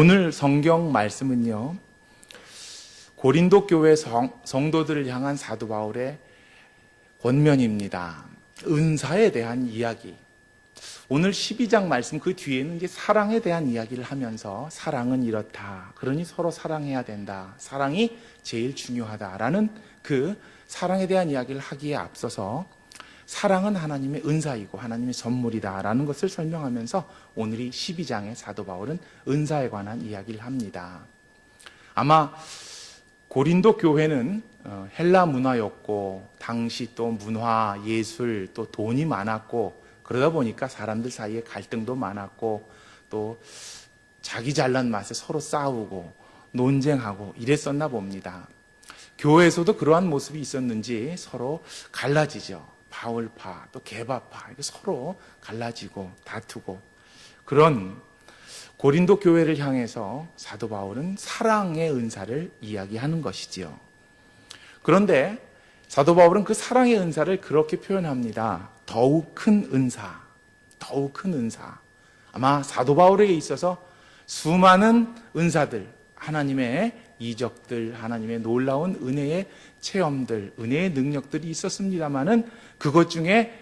오늘 성경 말씀은요, 고린도 교회 성도들을 향한 사도 바울의 권면입니다. 은사에 대한 이야기. 오늘 12장 말씀 그 뒤에는 이제 사랑에 대한 이야기를 하면서 사랑은 이렇다. 그러니 서로 사랑해야 된다. 사랑이 제일 중요하다라는 그 사랑에 대한 이야기를 하기에 앞서서 사랑은 하나님의 은사이고 하나님의 선물이다라는 것을 설명하면서 오늘이 12장의 사도 바울은 은사에 관한 이야기를 합니다. 아마 고린도 교회는 헬라 문화였고 당시 또 문화, 예술, 또 돈이 많았고 그러다 보니까 사람들 사이에 갈등도 많았고 또 자기 잘난 맛에 서로 싸우고 논쟁하고 이랬었나 봅니다. 교회에서도 그러한 모습이 있었는지 서로 갈라지죠. 바울파, 또 게바파, 서로 갈라지고 다투고 그런 고린도 교회를 향해서 사도 바울은 사랑의 은사를 이야기하는 것이지요. 그런데 사도 바울은 그 사랑의 은사를 그렇게 표현합니다. 더욱 큰 은사, 더욱 큰 은사. 아마 사도 바울에게 있어서 수많은 은사들, 하나님의 이적들, 하나님의 놀라운 은혜의 체험들, 은혜의 능력들이 있었습니다마는 그것 중에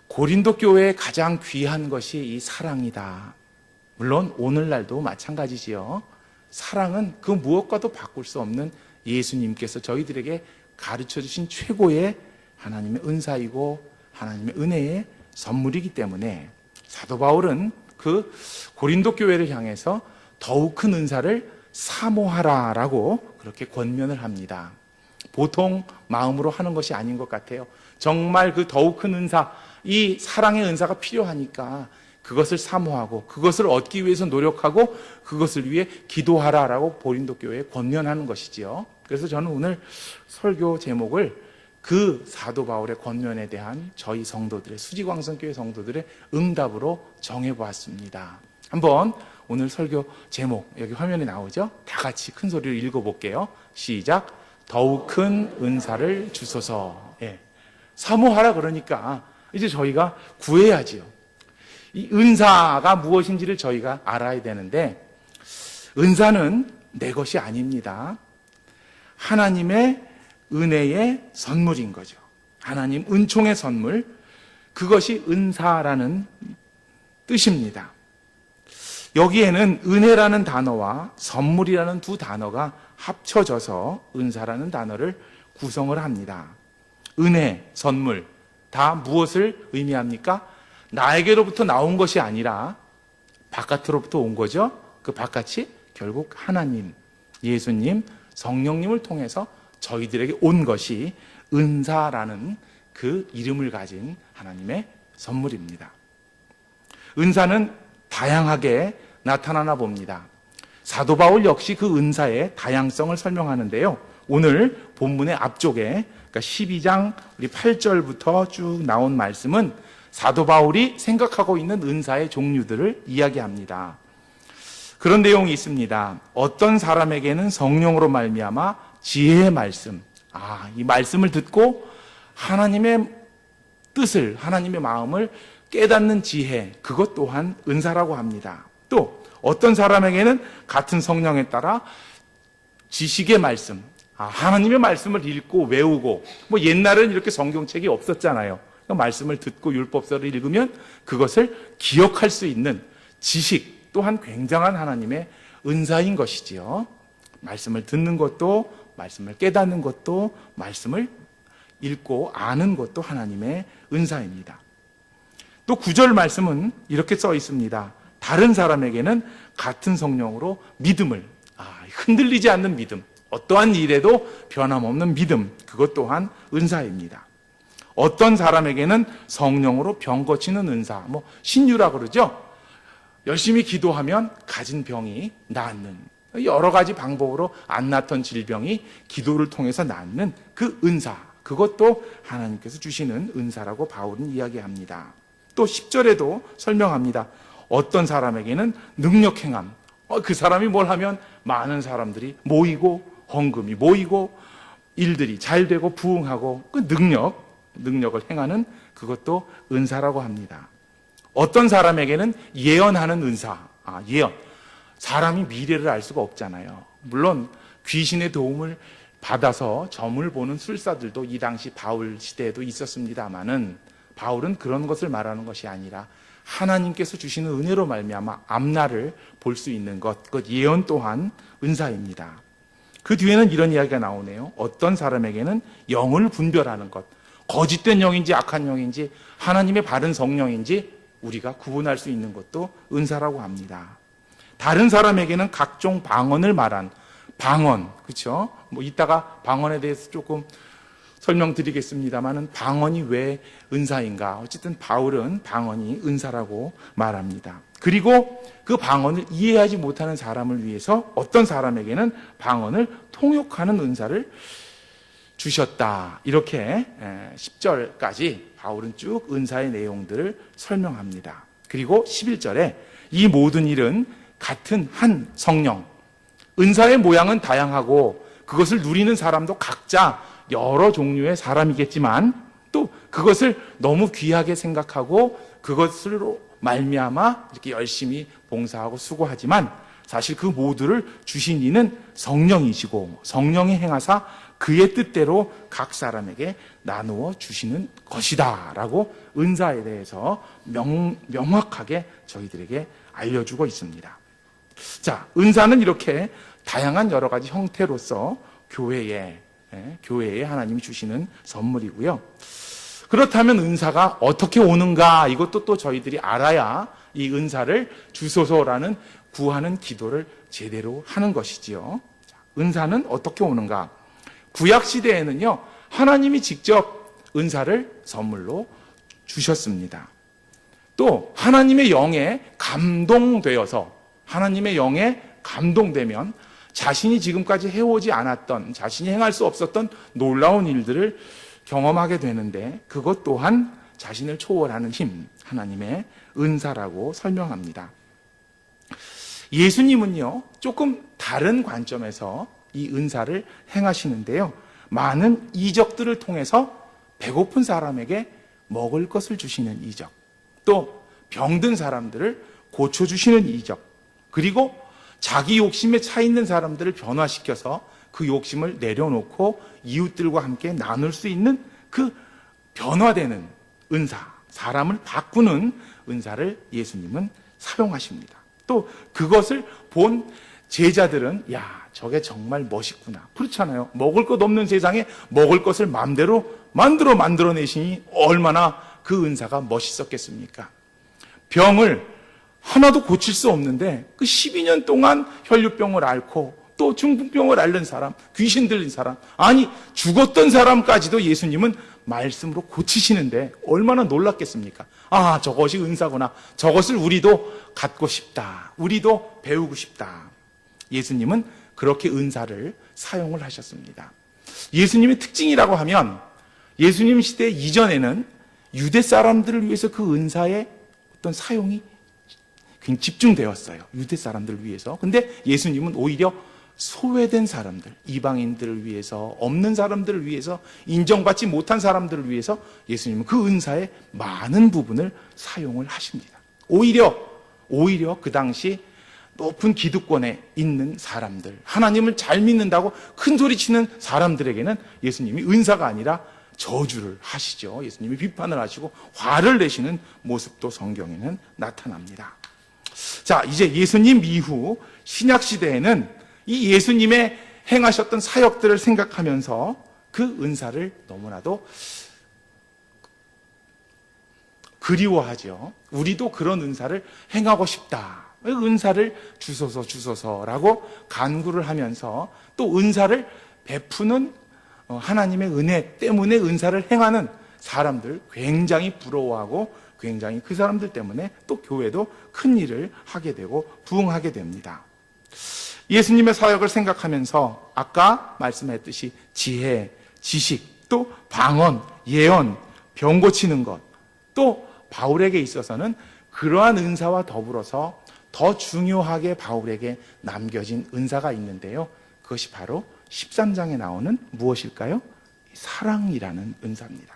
고린도 교회에 가장 귀한 것이 이 사랑이다. 물론 오늘날도 마찬가지지요. 사랑은 그 무엇과도 바꿀 수 없는 예수님께서 저희들에게 가르쳐 주신 최고의 하나님의 은사이고 하나님의 은혜의 선물이기 때문에 사도 바울은 그 고린도 교회를 향해서 더욱 큰 은사를 사모하라라고 그렇게 권면을 합니다. 보통 마음으로 하는 것이 아닌 것 같아요. 정말 그 더욱 큰 은사, 이 사랑의 은사가 필요하니까 그것을 사모하고 그것을 얻기 위해서 노력하고 그것을 위해 기도하라라고 고린도 교회에 권면하는 것이지요. 그래서 저는 오늘 설교 제목을 그 사도 바울의 권면에 대한 저희 성도들의 수지광성교회 성도들의 응답으로 정해보았습니다. 한번 오늘 설교 제목 여기 화면에 나오죠? 다 같이 큰 소리로 읽어볼게요. 시작. 더욱 큰 은사를 주소서. 예. 사모하라 그러니까 이제 저희가 구해야지요. 이 은사가 무엇인지를 저희가 알아야 되는데 은사는 내 것이 아닙니다. 하나님의 은혜의 선물인 거죠. 하나님 은총의 선물, 그것이 은사라는 뜻입니다. 여기에는 은혜라는 단어와 선물이라는 두 단어가 합쳐져서 은사라는 단어를 구성을 합니다. 은혜, 선물, 다 무엇을 의미합니까? 나에게로부터 나온 것이 아니라 바깥으로부터 온 거죠. 그 바깥이 결국 하나님, 예수님, 성령님을 통해서 저희들에게 온 것이 은사라는 그 이름을 가진 하나님의 선물입니다. 은사는 다양하게 나타나나 봅니다. 사도 바울 역시 그 은사의 다양성을 설명하는데요. 오늘 본문의 앞쪽에 그러니까 12장 우리 8절부터 쭉 나온 말씀은 사도 바울이 생각하고 있는 은사의 종류들을 이야기합니다. 그런 내용이 있습니다. 어떤 사람에게는 성령으로 말미암아 지혜의 말씀, 이 말씀을 듣고 하나님의 뜻을, 하나님의 마음을 깨닫는 지혜, 그것 또한 은사라고 합니다. 또 어떤 사람에게는 같은 성령에 따라 지식의 말씀, 하나님의 말씀을 읽고 외우고, 옛날에는 이렇게 성경책이 없었잖아요. 말씀을 듣고 율법서를 읽으면 그것을 기억할 수 있는 지식 또한 굉장한 하나님의 은사인 것이지요. 말씀을 듣는 것도, 말씀을 깨닫는 것도, 말씀을 읽고 아는 것도 하나님의 은사입니다. 또 9절 말씀은 이렇게 써 있습니다. 다른 사람에게는 같은 성령으로 믿음을, 흔들리지 않는 믿음, 어떠한 일에도 변함없는 믿음, 그것 또한 은사입니다. 어떤 사람에게는 성령으로 병 고치는 은사, 신유라 그러죠. 열심히 기도하면 가진 병이 낫는, 여러 가지 방법으로 안 낫던 질병이 기도를 통해서 낫는 그 은사, 그것도 하나님께서 주시는 은사라고 바울은 이야기합니다. 또 10절에도 설명합니다. 어떤 사람에게는 능력 행함, 그 사람이 뭘 하면 많은 사람들이 모이고 헌금이 모이고 일들이 잘 되고 부흥하고 그 능력을 행하는 그것도 은사라고 합니다. 어떤 사람에게는 예언하는 은사, 예언. 사람이 미래를 알 수가 없잖아요. 물론 귀신의 도움을 받아서 점을 보는 술사들도 이 당시 바울 시대에도 있었습니다마는 바울은 그런 것을 말하는 것이 아니라 하나님께서 주시는 은혜로 말미암아 앞날을 볼 수 있는 것, 그 예언 또한 은사입니다. 그 뒤에는 이런 이야기가 나오네요. 어떤 사람에게는 영을 분별하는 것, 거짓된 영인지 악한 영인지 하나님의 바른 성령인지 우리가 구분할 수 있는 것도 은사라고 합니다. 다른 사람에게는 각종 방언을 말한 방언, 그렇죠? 뭐 이따가 방언에 대해서 조금 설명드리겠습니다만은 방언이 왜 은사인가? 어쨌든 바울은 방언이 은사라고 말합니다. 그리고 그 방언을 이해하지 못하는 사람을 위해서 어떤 사람에게는 방언을 통역하는 은사를 주셨다. 이렇게 10절까지 바울은 쭉 은사의 내용들을 설명합니다. 그리고 11절에 이 모든 일은 같은 한 성령, 은사의 모양은 다양하고 그것을 누리는 사람도 각자 여러 종류의 사람이겠지만 또 그것을 너무 귀하게 생각하고 그것으로 말미암아 이렇게 열심히 봉사하고 수고하지만 사실 그 모두를 주신 이는 성령이시고 성령이 행하사 그의 뜻대로 각 사람에게 나누어 주시는 것이다 라고 은사에 대해서 명확하게 저희들에게 알려주고 있습니다. 자, 은사는 이렇게 다양한 여러 가지 형태로서 교회에 하나님이 주시는 선물이고요. 그렇다면 은사가 어떻게 오는가 이것도 또 저희들이 알아야 이 은사를 주소서라는 구하는 기도를 제대로 하는 것이지요. 은사는 어떻게 오는가? 구약 시대에는요, 하나님이 직접 은사를 선물로 주셨습니다. 또 하나님의 영에 감동되어서 하나님의 영에 감동되면 자신이 지금까지 해오지 않았던, 자신이 행할 수 없었던 놀라운 일들을 경험하게 되는데 그것 또한 자신을 초월하는 힘, 하나님의 은사라고 설명합니다. 예수님은요, 조금 다른 관점에서 이 은사를 행하시는데요. 많은 이적들을 통해서 배고픈 사람에게 먹을 것을 주시는 이적, 또 병든 사람들을 고쳐주시는 이적, 그리고 자기 욕심에 차 있는 사람들을 변화시켜서 그 욕심을 내려놓고 이웃들과 함께 나눌 수 있는 그 변화되는 은사, 사람을 바꾸는 은사를 예수님은 사용하십니다. 또 그것을 본 제자들은 야, 저게 정말 멋있구나. 그렇잖아요. 먹을 것 없는 세상에 먹을 것을 마음대로 만들어내시니 얼마나 그 은사가 멋있었겠습니까? 병을 하나도 고칠 수 없는데 그 12년 동안 혈류병을 앓고 또 중풍병을 앓는 사람, 귀신 들린 사람, 아니 죽었던 사람까지도 예수님은 말씀으로 고치시는데 얼마나 놀랐겠습니까? 아, 저것이 은사구나. 저것을 우리도 갖고 싶다. 우리도 배우고 싶다. 예수님은 그렇게 은사를 사용을 하셨습니다. 예수님의 특징이라고 하면 예수님 시대 이전에는 유대 사람들을 위해서 그 은사의 어떤 사용이 굉장히 집중되었어요. 유대 사람들을 위해서. 근데 예수님은 오히려 소외된 사람들, 이방인들을 위해서, 없는 사람들을 위해서, 인정받지 못한 사람들을 위해서 예수님은 그 은사의 많은 부분을 사용을 하십니다. 오히려 그 당시 높은 기득권에 있는 사람들, 하나님을 잘 믿는다고 큰 소리 치는 사람들에게는 예수님이 은사가 아니라 저주를 하시죠. 예수님이 비판을 하시고 화를 내시는 모습도 성경에는 나타납니다. 자, 이제 예수님 이후 신약 시대에는 이 예수님의 행하셨던 사역들을 생각하면서 그 은사를 너무나도 그리워하죠. 우리도 그런 은사를 행하고 싶다. 은사를 주소서라고 간구를 하면서 또 은사를 베푸는 하나님의 은혜 때문에 은사를 행하는 사람들 굉장히 부러워하고 굉장히 그 사람들 때문에 또 교회도 큰 일을 하게 되고 부흥하게 됩니다. 예수님의 사역을 생각하면서 아까 말씀했듯이 지혜, 지식, 또 방언, 예언, 병 고치는 것, 또 바울에게 있어서는 그러한 은사와 더불어서 더 중요하게 바울에게 남겨진 은사가 있는데요. 그것이 바로 13장에 나오는 무엇일까요? 사랑이라는 은사입니다.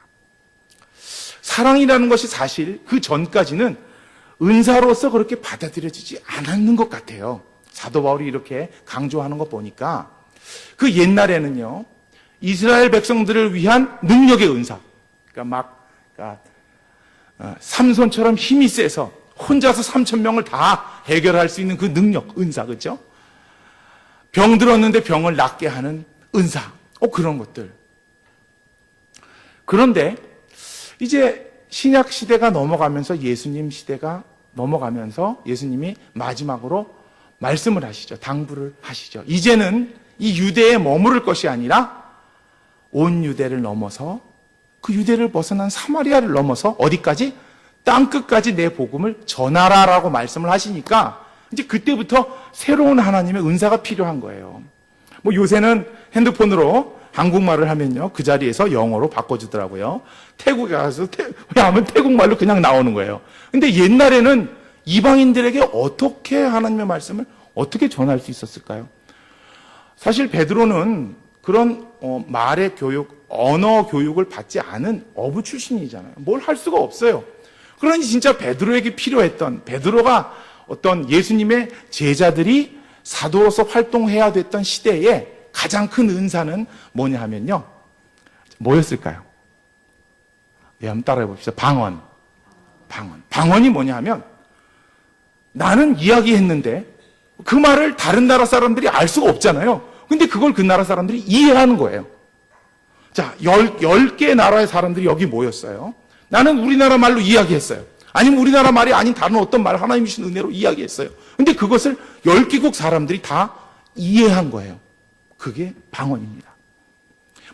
사랑이라는 것이 사실 그 전까지는 은사로서 그렇게 받아들여지지 않았는 것 같아요. 사도 바울이 이렇게 강조하는 거 보니까 그 옛날에는요, 이스라엘 백성들을 위한 능력의 은사, 그러니까 삼손처럼 힘이 세서 혼자서 3,000명을 다 해결할 수 있는 그 능력, 은사, 그렇죠? 병 들었는데 병을 낫게 하는 은사, 그런 것들. 그런데 이제 신약 시대가 넘어가면서 예수님 시대가 넘어가면서 예수님이 마지막으로 말씀을 하시죠. 당부를 하시죠. 이제는 이 유대에 머무를 것이 아니라 온 유대를 넘어서 그 유대를 벗어난 사마리아를 넘어서 어디까지? 땅끝까지 내 복음을 전하라라고 말씀을 하시니까 이제 그때부터 새로운 하나님의 은사가 필요한 거예요. 뭐 요새는 핸드폰으로 한국말을 하면요, 그 자리에서 영어로 바꿔주더라고요. 태국에 가서 하면 태국말로 그냥 나오는 거예요. 근데 옛날에는 이방인들에게 어떻게 하나님의 말씀을 어떻게 전할 수 있었을까요? 사실 베드로는 그런 말의 교육, 언어 교육을 받지 않은 어부 출신이잖아요. 뭘 할 수가 없어요. 그러니 진짜 베드로에게 필요했던, 베드로가 어떤 예수님의 제자들이 사도로서 활동해야 됐던 시대에 가장 큰 은사는 뭐냐 하면요, 뭐였을까요? 예, 한번 따라해 봅시다. 방언이 뭐냐 하면, 나는 이야기했는데 그 말을 다른 나라 사람들이 알 수가 없잖아요. 근데 그걸 그 나라 사람들이 이해하는 거예요. 자, 10개 나라의 사람들이 여기 모였어요. 나는 우리나라 말로 이야기했어요. 아니면 우리나라 말이 아닌 다른 어떤 말, 하나님이 주신 은혜로 이야기했어요. 근데 그것을 10개국 사람들이 다 이해한 거예요. 그게 방언입니다.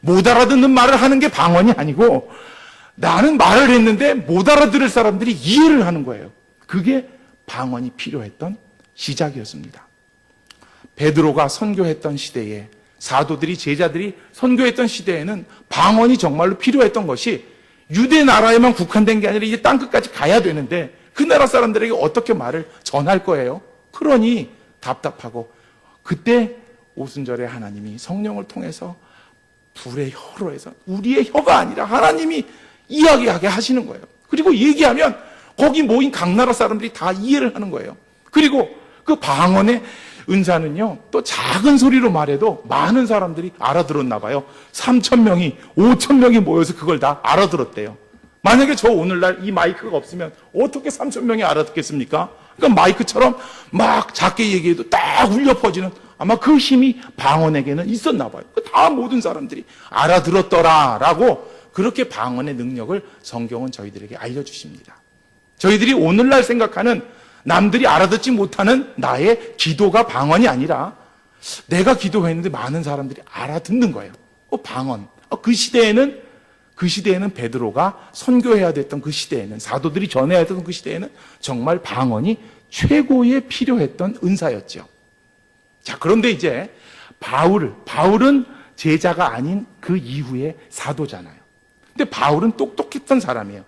못 알아듣는 말을 하는 게 방언이 아니고, 나는 말을 했는데 못 알아들을 사람들이 이해를 하는 거예요. 그게 방언이 필요했던 시작이었습니다. 베드로가 선교했던 시대에, 사도들이, 제자들이 선교했던 시대에는 방언이 정말로 필요했던 것이 유대 나라에만 국한된 게 아니라 이제 땅끝까지 가야 되는데 그 나라 사람들에게 어떻게 말을 전할 거예요? 그러니 답답하고, 그때 오순절에 하나님이 성령을 통해서 불의 혀로 해서, 우리의 혀가 아니라 하나님이 이야기하게 하시는 거예요. 그리고 얘기하면 거기 모인 각 나라 사람들이 다 이해를 하는 거예요. 그리고 그 방언의 은사는요, 또 작은 소리로 말해도 많은 사람들이 알아들었나 봐요. 3,000명이, 5,000명이 모여서 그걸 다 알아들었대요. 만약에 저 오늘날 이 마이크가 없으면 어떻게 3,000명이 알아듣겠습니까? 그러니까 마이크처럼 막 작게 얘기해도 딱 울려 퍼지는, 아마 그 힘이 방언에게는 있었나 봐요. 다 모든 사람들이 알아들었더라라고, 그렇게 방언의 능력을 성경은 저희들에게 알려주십니다. 저희들이 오늘날 생각하는 남들이 알아듣지 못하는 나의 기도가 방언이 아니라 내가 기도했는데 많은 사람들이 알아듣는 거예요. 방언. 그 시대에는 베드로가 선교해야 됐던 그 시대에는, 사도들이 전해야 됐던 그 시대에는 정말 방언이 최고의 필요했던 은사였죠. 자, 그런데 이제 바울은 제자가 아닌 그 이후의 사도잖아요. 근데 바울은 똑똑했던 사람이에요.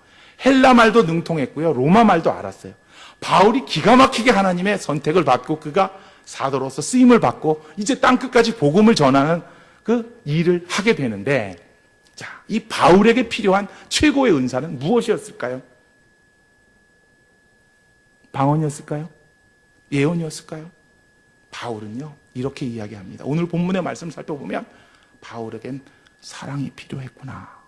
헬라 말도 능통했고요, 로마 말도 알았어요. 바울이 기가 막히게 하나님의 선택을 받고 그가 사도로서 쓰임을 받고 이제 땅끝까지 복음을 전하는 그 일을 하게 되는데, 자, 이 바울에게 필요한 최고의 은사는 무엇이었을까요? 방언이었을까요? 예언이었을까요? 바울은요, 이렇게 이야기합니다. 오늘 본문의 말씀을 살펴보면 바울에겐 사랑이 필요했구나.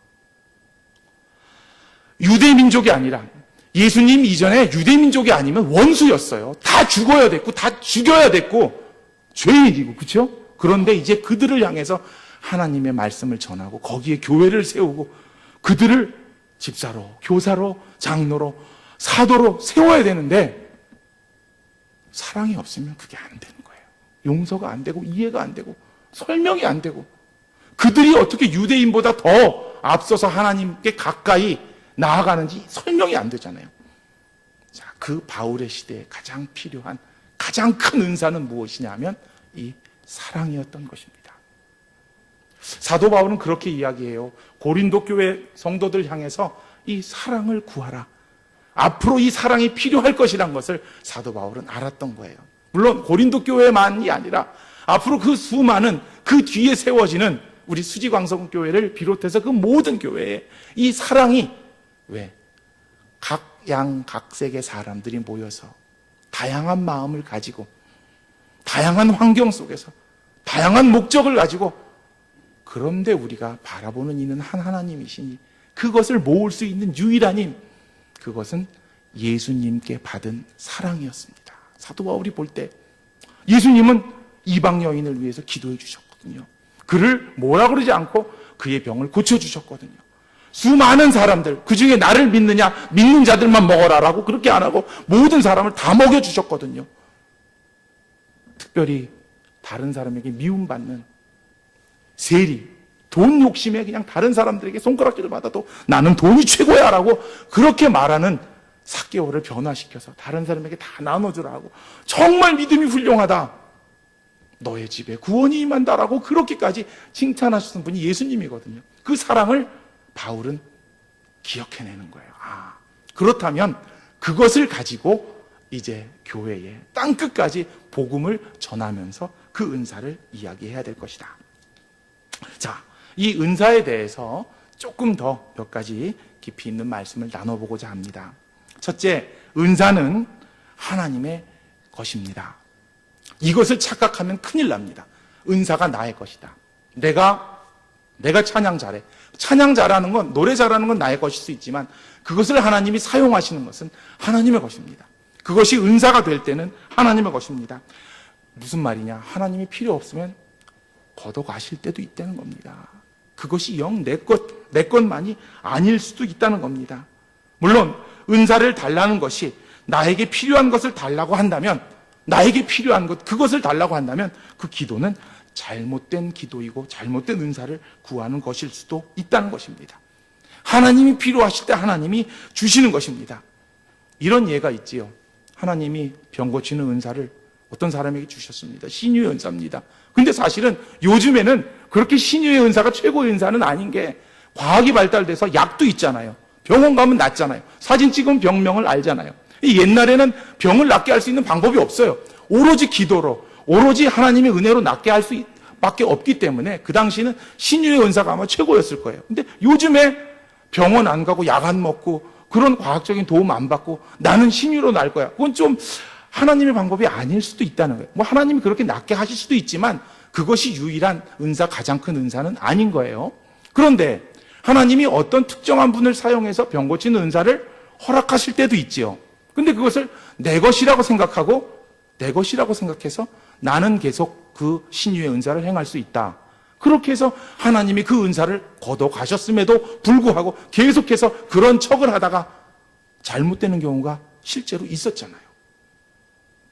유대 민족이 아니라, 예수님 이전에 유대 민족이 아니면 원수였어요. 다 죽어야 됐고, 다 죽여야 됐고, 죄인이고, 그렇죠? 그런데 이제 그들을 향해서 하나님의 말씀을 전하고 거기에 교회를 세우고 그들을 집사로, 교사로, 장로로, 사도로 세워야 되는데 사랑이 없으면 그게 안 되는 거예요. 용서가 안 되고 이해가 안 되고 설명이 안 되고, 그들이 어떻게 유대인보다 더 앞서서 하나님께 가까이 나아가는지 설명이 안 되잖아요. 자, 그 바울의 시대에 가장 필요한 가장 큰 은사는 무엇이냐 하면 이 사랑이었던 것입니다. 사도 바울은 그렇게 이야기해요. 고린도 교회 성도들 향해서 이 사랑을 구하라. 앞으로 이 사랑이 필요할 것이란 것을 사도 바울은 알았던 거예요. 물론 고린도 교회만이 아니라 앞으로 그 수많은 그 뒤에 세워지는 우리 수지광성교회를 비롯해서 그 모든 교회에 이 사랑이, 왜? 각양각색의 사람들이 모여서 다양한 마음을 가지고 다양한 환경 속에서 다양한 목적을 가지고, 그런데 우리가 바라보는 이는 한 하나님이시니 그것을 모을 수 있는 유일한 힘, 그것은 예수님께 받은 사랑이었습니다. 사도 바울이 볼 때 예수님은 이방 여인을 위해서 기도해 주셨거든요. 그를 뭐라 그러지 않고 그의 병을 고쳐주셨거든요. 수많은 사람들, 그 중에 나를 믿느냐, 믿는 자들만 먹어라라고 그렇게 안 하고 모든 사람을 다 먹여주셨거든요. 특별히 다른 사람에게 미움받는 세리, 돈 욕심에 그냥 다른 사람들에게 손가락질을 받아도 나는 돈이 최고야 라고 그렇게 말하는 삭개오를 변화시켜서 다른 사람에게 다 나눠주라 하고, 정말 믿음이 훌륭하다, 너의 집에 구원이 임한다라고 그렇게까지 칭찬하셨던 분이 예수님이거든요. 그 사랑을 바울은 기억해내는 거예요. 아, 그렇다면 그것을 가지고 이제 교회에 땅끝까지 복음을 전하면서 그 은사를 이야기해야 될 것이다. 자, 이 은사에 대해서 조금 더 몇 가지 깊이 있는 말씀을 나눠보고자 합니다. 첫째, 은사는 하나님의 것입니다. 이것을 착각하면 큰일 납니다. 은사가 나의 것이다. 내가 찬양 잘해. 찬양 잘하는 건, 노래 잘하는 건 나의 것일 수 있지만 그것을 하나님이 사용하시는 것은 하나님의 것입니다. 그것이 은사가 될 때는 하나님의 것입니다. 무슨 말이냐? 하나님이 필요 없으면 걷어가실 때도 있다는 겁니다. 그것이 영 내 것만이 아닐 수도 있다는 겁니다. 물론 은사를 달라는 것이 나에게 필요한 것을 달라고 한다면, 나에게 필요한 것, 그것을 달라고 한다면 그 기도는 잘못된 기도이고 잘못된 은사를 구하는 것일 수도 있다는 것입니다. 하나님이 필요하실 때 하나님이 주시는 것입니다. 이런 예가 있지요. 하나님이 병 고치는 은사를 어떤 사람에게 주셨습니다. 신유의 은사입니다. 근데 사실은 요즘에는 그렇게 신유의 은사가 최고의 은사는 아닌 게, 과학이 발달돼서 약도 있잖아요. 병원 가면 낫잖아요. 사진 찍으면 병명을 알잖아요. 옛날에는 병을 낫게 할 수 있는 방법이 없어요. 오로지 기도로, 오로지 하나님의 은혜로 낫게 할 수 밖에 없기 때문에 그 당시는 신유의 은사가 아마 최고였을 거예요. 근데 요즘에 병원 안 가고 약 안 먹고 그런 과학적인 도움 안 받고 나는 신유로 날 거야, 그건 좀 하나님의 방법이 아닐 수도 있다는 거예요. 뭐 하나님이 그렇게 낫게 하실 수도 있지만 그것이 유일한 은사, 가장 큰 은사는 아닌 거예요. 그런데 하나님이 어떤 특정한 분을 사용해서 병 고치는 은사를 허락하실 때도 있지요. 근데 그것을 내 것이라고 생각하고, 내 것이라고 생각해서 나는 계속 그 신유의 은사를 행할 수 있다. 그렇게 해서 하나님이 그 은사를 걷어 가셨음에도 불구하고 계속해서 그런 척을 하다가 잘못되는 경우가 실제로 있었잖아요.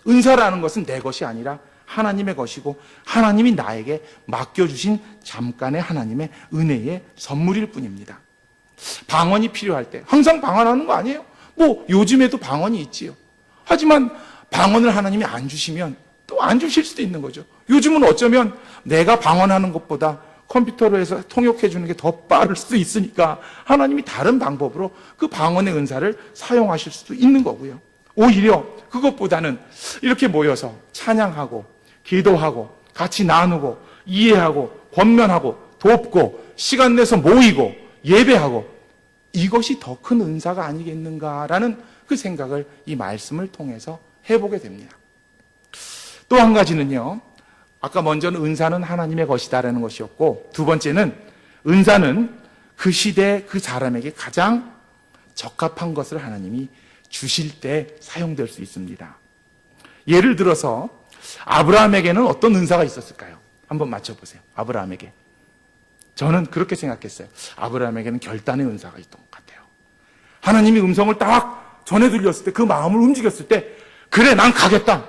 은사라는 것은 내 것이 아니라 하나님의 것이고 하나님이 나에게 맡겨주신 잠깐의 하나님의 은혜의 선물일 뿐입니다. 방언이 필요할 때 항상 방언하는 거 아니에요? 뭐 요즘에도 방언이 있지요. 하지만 방언을 하나님이 안 주시면 또 안 주실 수도 있는 거죠. 요즘은 어쩌면 내가 방언하는 것보다 컴퓨터로 해서 통역해 주는 게 더 빠를 수도 있으니까 하나님이 다른 방법으로 그 방언의 은사를 사용하실 수도 있는 거고요. 오히려 그것보다는 이렇게 모여서 찬양하고 기도하고 같이 나누고 이해하고 권면하고 돕고 시간 내서 모이고 예배하고, 이것이 더 큰 은사가 아니겠는가라는 그 생각을 이 말씀을 통해서 해보게 됩니다. 또 한 가지는요, 아까 먼저는 은사는 하나님의 것이다라는 것이었고, 두 번째는 은사는 그 시대 그 사람에게 가장 적합한 것을 하나님이 주실 때 사용될 수 있습니다. 예를 들어서 아브라함에게는 어떤 은사가 있었을까요? 한번 맞춰보세요. 아브라함에게. 저는 그렇게 생각했어요. 아브라함에게는 결단의 은사가 있던 것 같아요. 하나님이 음성을 딱 전해 들렸을 때, 그 마음을 움직였을 때, 그래 난 가겠다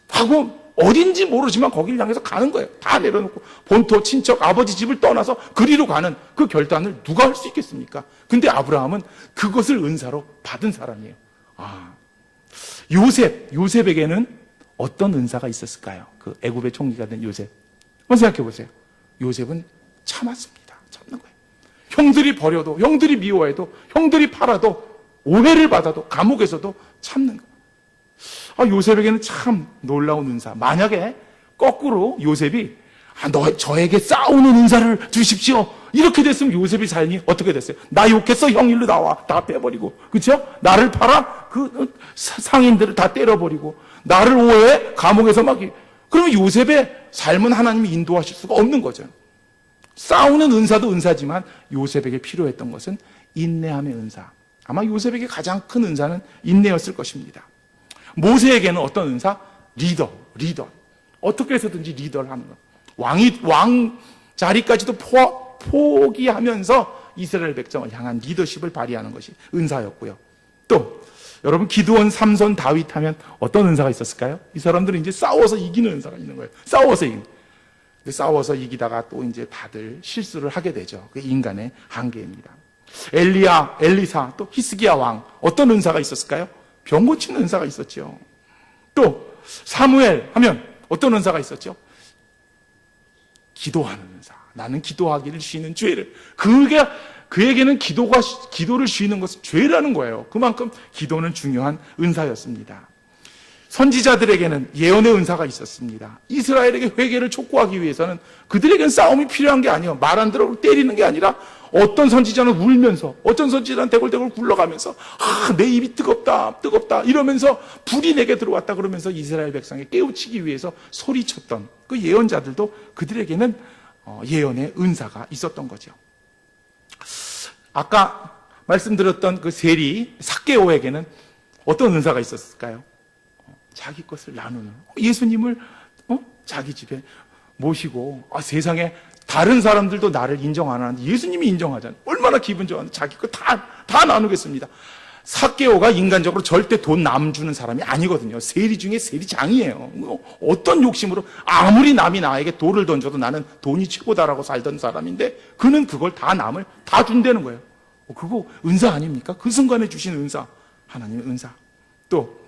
하고 어딘지 모르지만 거기를 향해서 가는 거예요. 다 내려놓고 본토, 친척, 아버지 집을 떠나서 그리로 가는 그 결단을 누가 할 수 있겠습니까? 근데 아브라함은 그것을 은사로 받은 사람이에요. 요셉에게는 어떤 은사가 있었을까요? 그 애굽의 총리가 된 요셉. 한번 생각해 보세요. 요셉은 참았습니다. 참는 거예요. 형들이 버려도, 형들이 미워해도, 형들이 팔아도, 오해를 받아도, 감옥에서도 참는 거예요. 요셉에게는 참 놀라운 은사. 만약에 거꾸로 요셉이 저에게 싸우는 은사를 주십시오, 이렇게 됐으면 요셉의 삶이 어떻게 됐어요? 나 욕했어, 형 일로 나와. 다 빼버리고, 그렇죠? 나를 팔아, 그 상인들을 다 때려버리고, 나를 오해해, 감옥에서 막 그러면 요셉의 삶은 하나님이 인도하실 수가 없는 거죠. 싸우는 은사도 은사지만 요셉에게 필요했던 것은 인내함의 은사. 아마 요셉에게 가장 큰 은사는 인내였을 것입니다. 모세에게는 어떤 은사? 리더. 어떻게 해서든지 리더를 하는 것. 왕 자리까지도 포기하면서 이스라엘 백성을 향한 리더십을 발휘하는 것이 은사였고요. 또 여러분 기드온, 삼손, 다윗 하면 어떤 은사가 있었을까요? 이 사람들은 이제 싸워서 이기는 은사가 있는 거예요. 싸워서 이기다가 또 이제 다들 실수를 하게 되죠. 그게 인간의 한계입니다. 엘리야, 엘리사, 또 히스기야 왕 어떤 은사가 있었을까요? 병 고치는 은사가 있었죠. 또 사무엘 하면 어떤 은사가 있었죠? 기도하는 은사. 나는 기도하기를 쉬는 죄를. 그에게는 기도를 쉬는 것은 죄라는 거예요. 그만큼 기도는 중요한 은사였습니다. 선지자들에게는 예언의 은사가 있었습니다. 이스라엘에게 회개를 촉구하기 위해서는 그들에게는 싸움이 필요한 게 아니에요. 말 안 들어 때리는 게 아니라 어떤 선지자는 울면서, 어떤 선지자는 대굴대굴 굴러가면서 내 입이 뜨겁다 이러면서 불이 내게 들어왔다 그러면서 이스라엘 백성에 깨우치기 위해서 소리쳤던 그 예언자들도 그들에게는 예언의 은사가 있었던 거죠. 아까 말씀드렸던 그 세리 삭개오에게는 어떤 은사가 있었을까요? 자기 것을 나누는, 예수님을 자기 집에 모시고 세상에 다른 사람들도 나를 인정 안 하는데 예수님이 인정하잖아요. 얼마나 기분 좋았는데 자기 거 다 나누겠습니다. 삭개오가 인간적으로 절대 돈 남 주는 사람이 아니거든요. 세리 중에 세리장이에요. 어떤 욕심으로 아무리 남이 나에게 돌을 던져도 나는 돈이 최고다라고 살던 사람인데 그는 그걸 남을 다 준다는 거예요. 그거 은사 아닙니까? 그 순간에 주신 은사, 하나님의 은사. 또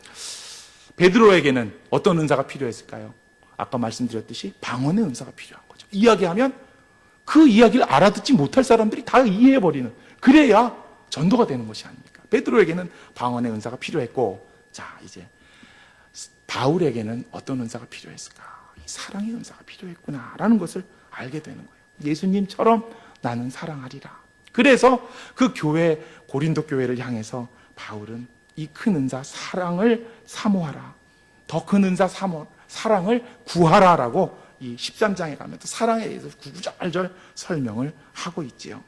베드로에게는 어떤 은사가 필요했을까요? 아까 말씀드렸듯이 방언의 은사가 필요한 거죠. 이야기하면 그 이야기를 알아듣지 못할 사람들이 다 이해해버리는, 그래야 전도가 되는 것이 아닙니까? 베드로에게는 방언의 은사가 필요했고, 자 이제 바울에게는 어떤 은사가 필요했을까? 사랑의 은사가 필요했구나라는 것을 알게 되는 거예요. 예수님처럼 나는 사랑하리라. 그래서 그 교회, 고린도 교회를 향해서 바울은 이 큰 은사 사랑을 사모하라, 더 큰 은사 사랑을 구하라라고 이 13장에 가면 또 사랑에 대해서 구구절절 설명을 하고 있지요.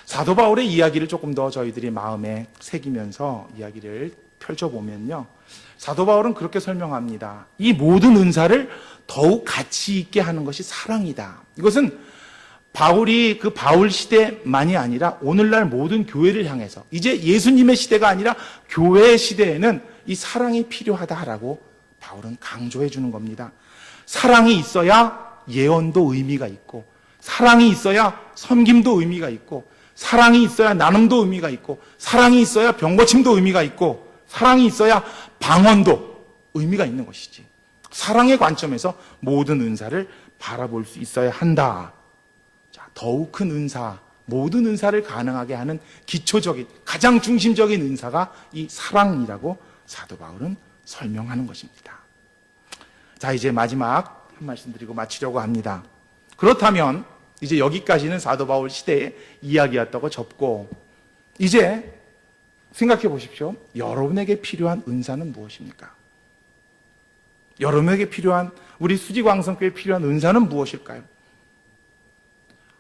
사도 바울의 이야기를 조금 더 저희들이 마음에 새기면서 이야기를 펼쳐보면요, 사도 바울은 그렇게 설명합니다. 이 모든 은사를 더욱 가치 있게 하는 것이 사랑이다. 이것은 바울이 그 바울 시대만이 아니라 오늘날 모든 교회를 향해서, 이제 예수님의 시대가 아니라 교회의 시대에는 이 사랑이 필요하다라고 바울은 강조해 주는 겁니다. 사랑이 있어야 예언도 의미가 있고, 사랑이 있어야 섬김도 의미가 있고, 사랑이 있어야 나눔도 의미가 있고, 사랑이 있어야 병고침도 의미가 있고, 사랑이 있어야 방언도 의미가 있는 것이지. 사랑의 관점에서 모든 은사를 바라볼 수 있어야 한다. 자, 더욱 큰 은사, 모든 은사를 가능하게 하는 기초적인, 가장 중심적인 은사가 이 사랑이라고 사도 바울은 설명하는 것입니다. 자, 이제 마지막 한 말씀 드리고 마치려고 합니다. 그렇다면 이제 여기까지는 사도 바울 시대의 이야기였다고 접고, 이제 생각해 보십시오. 여러분에게 필요한 은사는 무엇입니까? 여러분에게 필요한, 우리 수지광성교회에 필요한 은사는 무엇일까요?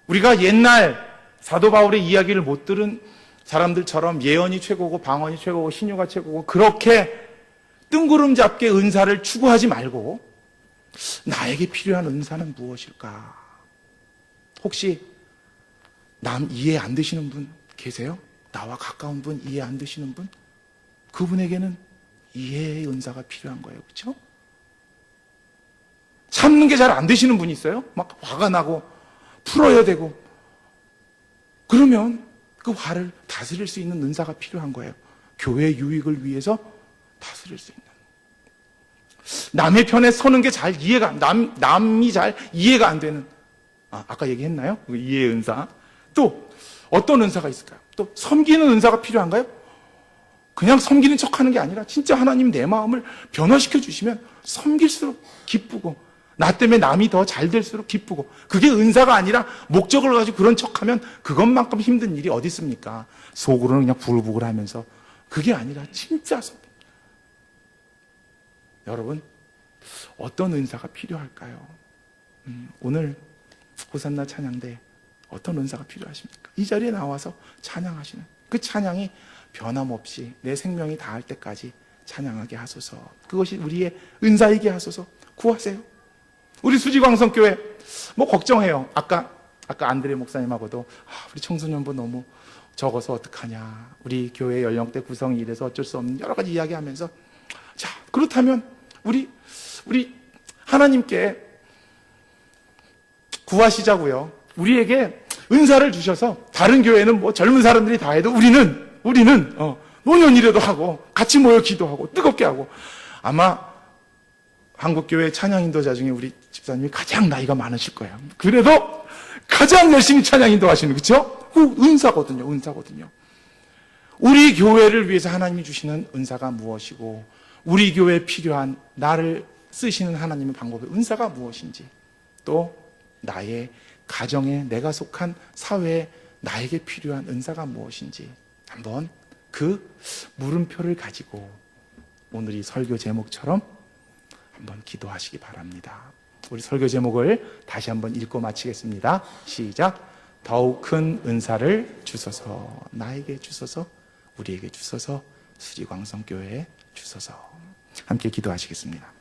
우리가 옛날 사도 바울의 이야기를 못 들은 사람들처럼 예언이 최고고 방언이 최고고 신유가 최고고 그렇게 뜬구름 잡게 은사를 추구하지 말고, 나에게 필요한 은사는 무엇일까? 혹시 남 이해 안 되시는 분 계세요? 나와 가까운 분, 이해 안 되시는 분? 그분에게는 이해의 은사가 필요한 거예요. 그렇죠? 참는 게 잘 안 되시는 분이 있어요? 막 화가 나고 풀어야 되고, 그러면 그 화를 다스릴 수 있는 은사가 필요한 거예요. 교회의 유익을 위해서 다스릴 수 있는. 남의 편에 서는 게 잘 이해가, 남이 잘 이해가 안 되는. 아까 얘기했나요? 이해의 은사. 또 어떤 은사가 있을까요? 또 섬기는 은사가 필요한가요? 그냥 섬기는 척 하는 게 아니라 진짜 하나님 내 마음을 변화시켜 주시면 섬길수록 기쁘고, 나 때문에 남이 더 잘 될수록 기쁘고, 그게 은사가 아니라 목적을 가지고 그런 척하면 그것만큼 힘든 일이 어디 있습니까? 속으로는 그냥 부글부글 하면서. 그게 아니라 진짜 섬기. 여러분, 어떤 은사가 필요할까요? 오늘 호산나 찬양대 어떤 은사가 필요하십니까? 이 자리에 나와서 찬양하시는 그 찬양이 변함없이 내 생명이 다할 때까지 찬양하게 하소서. 그것이 우리의 은사이게 하소서. 구하세요. 우리 수지광성교회 뭐 걱정해요. 아까 안드레 목사님하고도 우리 청소년부 너무 적어서 어떡하냐, 우리 교회 연령대 구성이 이래서 어쩔 수 없는 여러 가지 이야기하면서, 자, 그렇다면 우리 하나님께 구하시자고요. 우리에게 은사를 주셔서, 다른 교회는 뭐 젊은 사람들이 다 해도 우리는 노년이라도 하고 같이 모여 기도하고 뜨겁게 하고, 아마 한국교회 찬양인도자 중에 우리 집사님이 가장 나이가 많으실 거예요. 그래도 가장 열심히 찬양인도 하시는, 그렇죠? 그 은사거든요. 우리 교회를 위해서 하나님이 주시는 은사가 무엇이고, 우리 교회에 필요한 나를 쓰시는 하나님의 방법의 은사가 무엇인지, 또 나의 가정에, 내가 속한 사회에 나에게 필요한 은사가 무엇인지 한번 그 물음표를 가지고 오늘 이 설교 제목처럼 한번 기도하시기 바랍니다. 우리 설교 제목을 다시 한번 읽고 마치겠습니다. 시작. 더욱 큰 은사를 주소서. 나에게 주소서. 우리에게 주소서. 수지광성교회에 주소서. 함께 기도하시겠습니다.